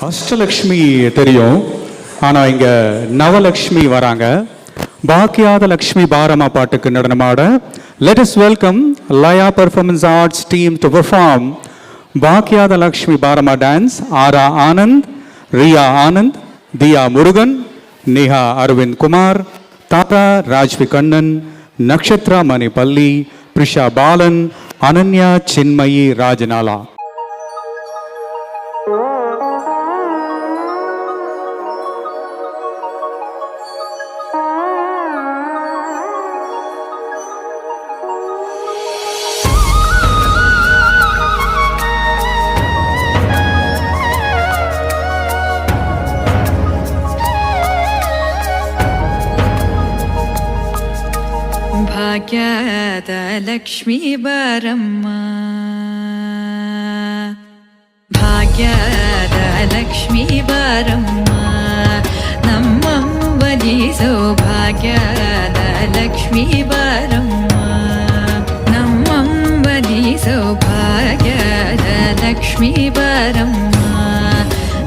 அஷ்டலக்ஷ்மி தெரியும், ஆனா இங்க நவலக்ஷ்மி வராங்க. பாக்கியாத லக்ஷ்மி பாரமா பாட்டுக்கு நடனமாட let us welcome Laya performance arts team to perform பாக்கியாத லக்ஷ்மி பாரமா டான்ஸ். ஆரா ஆனந்த், ரியா ஆனந்த், தியா முருகன், நேஹா அரவிந்த் குமார், தாரா ராஜ்வி கண்ணன், நக்ஷத்ரா மணிப்பள்ளி, பிரிஷா பாலன், அனன்யா சின்மயி ராஜநாளா. ಭಾಗ್ಯದ ಲಕ್ಷ್ಮೀ ಬಾರಮ್ಮ, ಭಾಗ್ಯದ ಲಕ್ಷ್ಮೀ ಬಾರಮ್ಮ, ನಮ್ಮಂಬಲಿ ಸೌಭಾಗ್ಯದ ಲಕ್ಷ್ಮೀ ಬಾರಮ್ಮ, ನಮ್ಮಂಬಲಿ ಸೌಭಾಗ್ಯದ ಲಕ್ಷ್ಮೀ ಬಾರಮ್ಮ,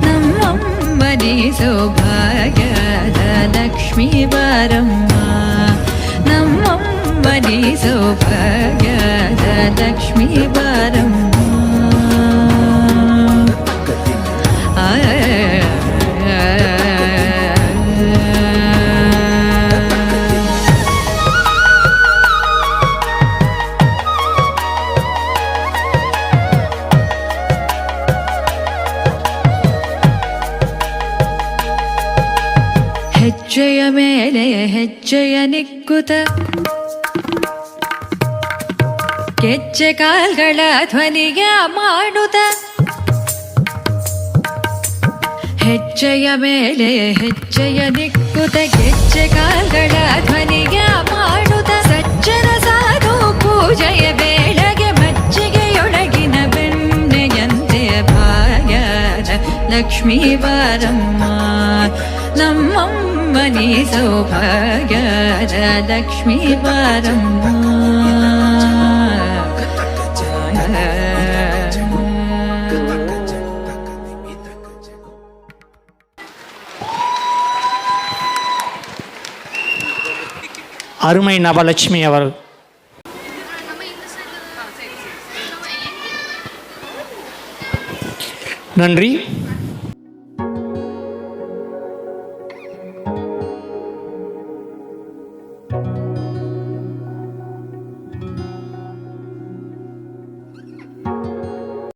ನಮ್ಮಂಬಲಿ ಸೌಭಾಗ್ಯದ ಲಕ್ಷ್ಮೀ ಬಾರಮ್ಮ, ನಮ್ಮಂಬಲಿ ಸೌಭಾಗ್ಯದ ಲಕ್ಷ್ಮೀ ಬಾರಮ್ಮ. ಹೆಜ್ಜೆಯ ಮೇಲೆ ಹೆಜ್ಜೆಯ ನಿಕ್ಕುತ ಗೆಜ್ಜೆ ಕಾಲ್ಗಳ ಧ್ವನಿಯ ಮಾಡುತ್ತ, ಹೆಜ್ಜೆಯ ಮೇಲೆ ಹೆಜ್ಜೆಯ ನಿಕ್ಕುತ ಗೆಜ್ಜೆ ಕಾಲ್ಗಳ ಧ್ವನಿಯ ಮಾಡುತ್ತ, ಸಜ್ಜನ ಸಾಧು ಪೂಜೆಯ ಬೇಳೆಗೆ ಮಜ್ಜಿಗೆಯೊಳಗಿನ ಬೆಣ್ಣೆಯಂತೆ ಭಾಗ್ಯದ ಲಕ್ಷ್ಮೀ ಬಾರಮ್ಮ, ನಮ್ಮಮ್ಮನಿ ಸೌಭಾಗ್ಯದ ಲಕ್ಷ್ಮೀ ಬಾರಮ್ಮ. அருமை நவலட்சுமி அவர்கள். நன்றி.